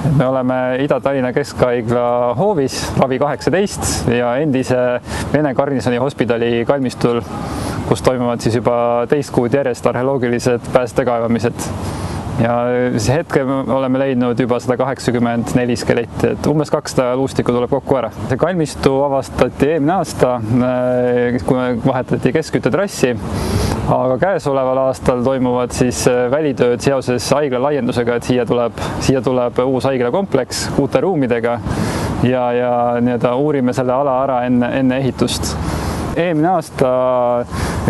Me oleme Ida-Tallinna Keskhaigla hoovis Ravi 18 ja endise Vene Garnisoni hospidali kalmistul, kus toimuvad siis juba teist kuud järjest arheoloogilised päästekaevamised. Ja hetkel oleme leidnud juba 184 skeletti, et umbes 200 luustikku tuleb kokku ära. See kalmistu avastati eelmine aasta, kui me vahetati keskküttetrassi, aga käesoleval aastal toimuvad siis välitööd seoses haigla laiendusega, et siia tuleb uus haiglakompleks uute ruumidega ja nii-öelda uurime selle ala ära enne ehitust. Eelmine aasta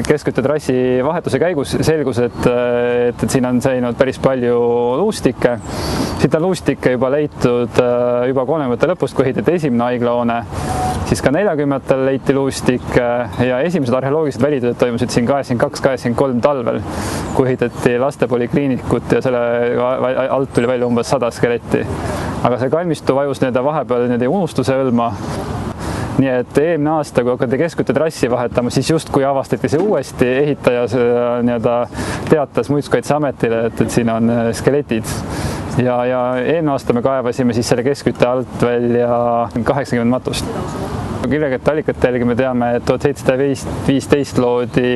keskküttetrassi vahetuse käigus selgus, et siin on säilinud päris palju luustikke. Siit on luustikke juba leitud juba 30. lõpust, kui ehitati esimene haiglahoone. Siis ka 40-ndatel leiti luustikke ja esimesed arheoloogilised välitööd toimusid siin 82-83 talvel, kui ehitati lastepolikliinikut ja selle alt tuli välja umbes 100 skeletti. Aga see kalmistu vajus vahepeal unustuse hõlma. Nii et eelmine aasta, kui hakati keskküttetrassi vahetama, siis justkui avastati see uuesti, ehitaja teatas Muinsuskaitseametile, et siin on skeletid. Ja eelmine aasta me kaevasime siis selle keskkütte alt välja 80 matust. Kirjakate allikate jälgi me teame, et 1715 loodi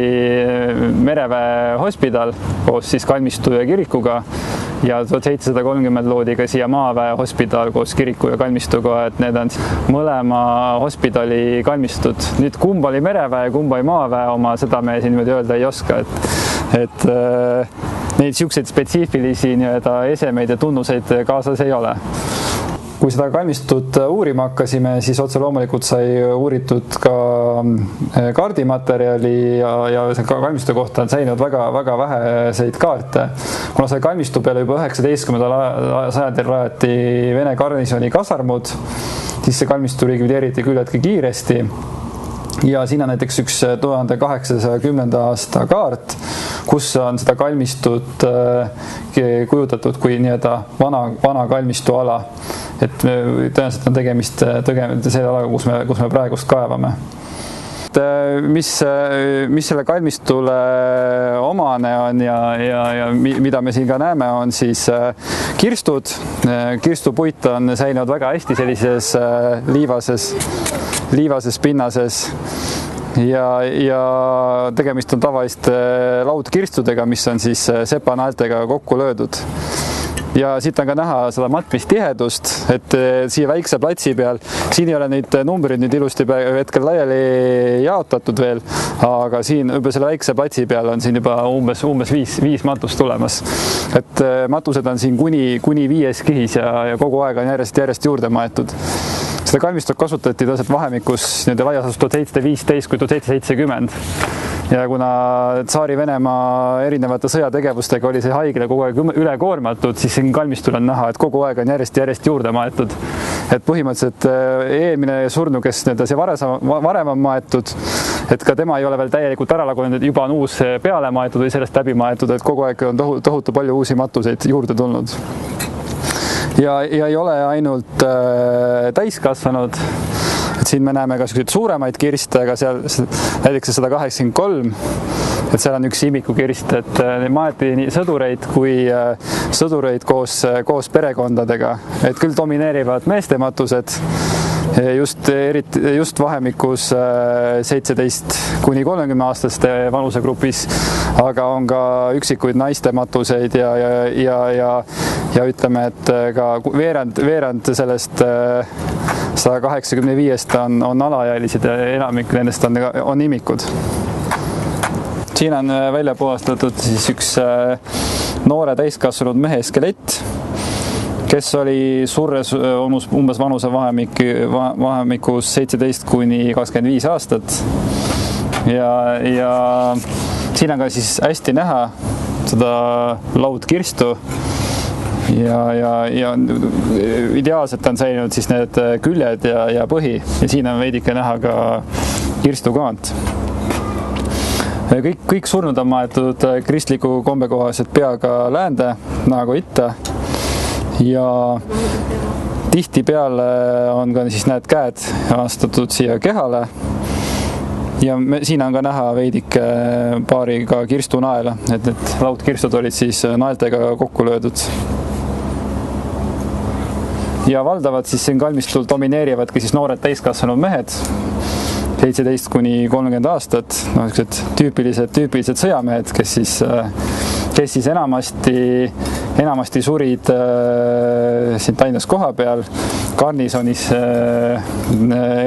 Mereväe hospidal koos siis kalmistu ja kirikuga ja 1730 loodi ka siia Maaväe hospidal koos kiriku ja kalmistuga, et need on mõlema hospidali kalmistud. Nüüd kumb oli Mereväe, kumb oli Maaväe oma, seda me siin niimoodi öelda ei oska, et neid siukseid spetsiifilisi esemeid ja tunnuseid kaasas ei ole. Kui seda kalmistut uurima hakkasime, siis otse loomulikult sai uuritud ka kaardimaterjali ja kalmistu kohta on säilinud väga väheseid kaarte. Kuna see kalmistu peale juba 19. sajandil rajati Vene Garnisoni kasarmud, siis see kalmistu likvideeriti küllaltki kiiresti. Ja siin on näiteks üks 1810. aasta kaart, kus on seda kalmistut kujutatud kui vana kalmistu ala. Et tõenäoliselt on tegemist selle alaga, kus me praegust kaevame. Mis selle kalmistule omane on ja mida me siin ka näeme, on siis kirstud. Kirstupuit on säilinud väga hästi sellises liivases pinnases ja tegemist on tavaliste laudkirstudega, mis on siis sepanaeltega kokku löödud. Ja siit on ka näha seda matmistihedust, et siia väikse platsi peal, siin ei ole neid numbrid nüüd ilusti hetkel laiali jaotatud veel, aga siin juba selle väikse platsi peal on siin juba umbes 5 matust tulemas. Et matused on siin kuni 5 kihis ja kogu aeg on järjest juurde maetud. Seda kalmistut kasutati tõeselt vahemikus laias 1715 kui 1770. Ja kuna Tsaari Venemaa erinevate sõjategevustega oli see haigla kogu aeg ülekoormatud, siis siin kalmistul on näha, et kogu aeg on järjest juurde maetud. Et põhimõtteliselt eelmine surnu, kes see varem on maetud, et ka tema ei ole veel täielikult ära lagunenud, juba on uus peale maetud või sellest läbi maetud, et kogu aeg on tohutu palju uusi matuseid juurde tulnud. Ja ei ole ainult täiskasvanud, et siin me näeme ka suuremaid kirste, aga seal näiteks 183, et seal on üks imikukirst, et maeti nii sõdureid kui sõdureid koos perekondadega, et küll domineerivad meeste matused, just vahemikus 17 kuni 30 aastaste vanusegrupis, aga on ka üksikuid naiste matuseid ja ütleme, et ka veerand sellest 185 on alaealised ja enamik nendest on imikud. Siin on välja puhastatud siis üks noore täiskasvanud mehe skelett, kes oli surres umbes vanuse vahemikus 17 kuni 25 aastat. Ja siin on ka siis hästi näha seda laudkirstu ja ideaalselt on säilinud siis need küljed ja põhi ja siin on veidike näha ka kirstukaant. Kõik surnud on maetud kristliku kombe kohaselt peaga läände, nagu itta ja tihtipeale on ka siis käed astutud siia kehale ja siin on ka näha veidike paariga kirstunaela, et need laudkirstud olid siis naeltega kokku löödud. ja valdavalt siis siin kalmistul domineerivadki siis noored täiskasvanud mehed, 17 kuni 30 aastat, tüüpilised sõjamehed, kes siis enamasti surid siin Tallinnas koha peal, garnisonis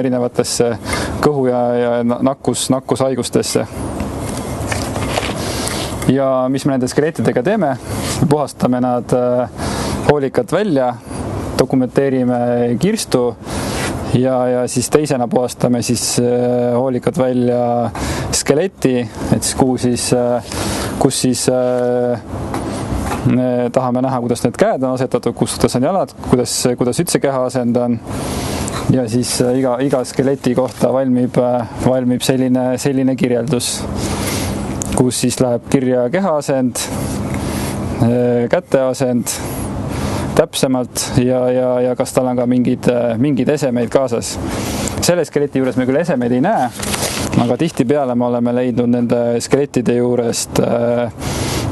erinevatesse kõhu- ja nakkushaigustesse. Ja mis me nende skelettidega teeme? Puhastame nad hoolikalt välja, dokumenteerime kirstu ja siis teisena puhastame siis hoolikalt välja skeleti, et siis kus siis tahame näha, kuidas need käed on asetatud, kuidas on jalad, kuidas üldse keha asend on. Ja siis iga skeleti kohta valmib selline kirjeldus, kus siis läheb kirja keha asend, käte asend, täpsemalt ja kas tal on ka mingeid esemeid kaasas. Selle skeleti juures me küll esemeid ei näe, aga tihtipeale me oleme leidnud nende skelettide juurest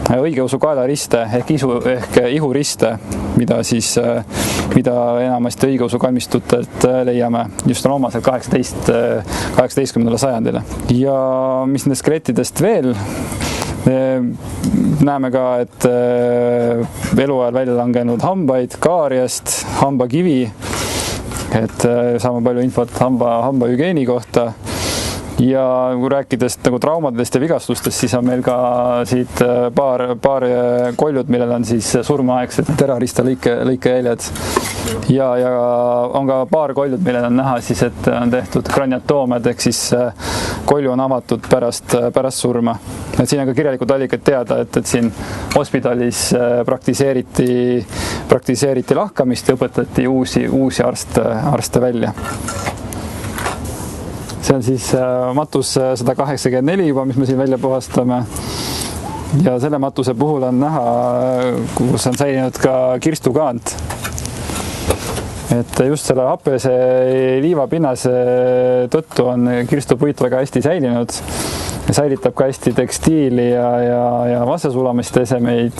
õigeusu kaelariste ehk ihuriste, mida enamasti õigeusu kalmistutelt leiame. Just on omased 18. sajandile. Ja mis nendest skelettidest veel? Näeme ka, et eluajal välja langenud hambaid, kaariast, hambakivi, et saame palju infot hambahügieeni kohta. Ja kui rääkides nagu traumadest ja vigastustest, siis on meil ka siit paar koljud, millel on siis surmaaegsed terarista lõikejäljed. Ja on ka paar koljud, millel on näha siis, et on tehtud kraniatoomad, ehk siis kolju on avatud pärast surma. Et siin on ka kirjalikud allikad teada, et siin hospitalis praktiseeriti lahkamist ja õpetati uusi arste välja. See on siis matus 184 juba, mis me siin välja puhastame. Ja selle matuse puhul on näha, kus on säilinud ka kirstukaant. Et just selle happese liivapinnase tõttu on kirstupuit väga hästi säilinud. Säilitab ka hästi tekstiili ja vastassulamiste esemeid,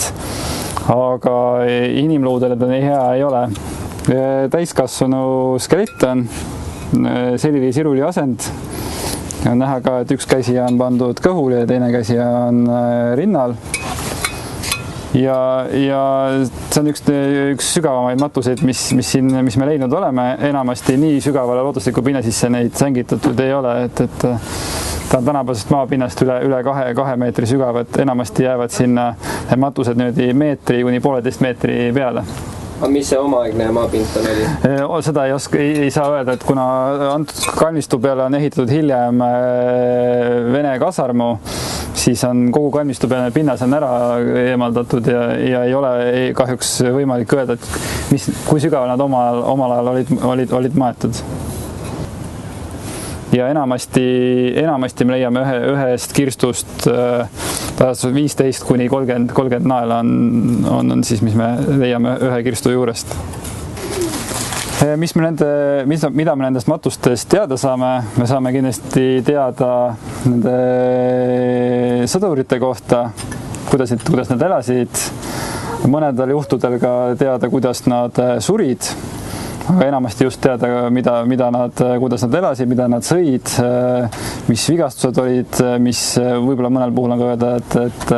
aga inimluudele ta nii hea ei ole. Täiskasvanu skelett on selili-siruli asend. On näha ka, et üks käsi on pandud kõhul ja teine käsi on rinnal. Ja see on üks sügavamaid matuseid, mis me leidnud oleme. Enamasti nii sügavale loodusliku pinna sisse neid sängitatud ei ole, et ta on tänavasest maapinnast üle 2 meetri sügav, et enamasti jäävad sinna matused meetri kuni 1,5 meetri peale. Aga mis see omaaegne maapint oli? Seda ei saa öelda, et kuna antud kalmistu peale on ehitatud hiljem Vene kasarmu, siis on kogu kalmistu peale pinnas on ära eemaldatud ja ei ole kahjuks võimalik öelda, et kui sügaval nad omal ajal olid maetud. Ja enamasti me leiame ühest kirstust 15 kuni 30 naela on siis, mis me leiame ühe kirstu juurest. Mida me nendest matustest teada saame? Me saame kindlasti teada nende sõdurite kohta, kuidas nad elasid. Mõnedel juhtudel ka teada, kuidas nad surid. Aga enamasti just teada, kuidas nad elasid, mida nad sõid, mis vigastused olid, mis võib-olla mõnel puhul on ka öelda, et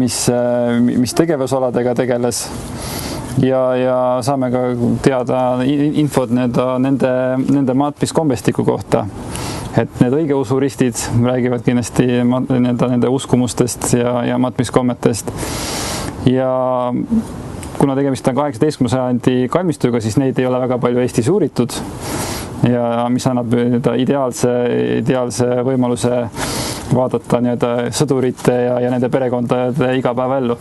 mis tegevusaladega tegeles. Ja saame ka teada infot nende matmiskombestiku kohta. Et need õigeusuristid räägivad kindlasti nende uskumustest ja matmiskommetest. Ja kuna tegemist on 18. sajandi kalmistuga, siis neid ei ole väga palju Eestis uuritud ja mis annab ideaalse võimaluse vaadata sõdurite ja nende perekondade igapäevaellu.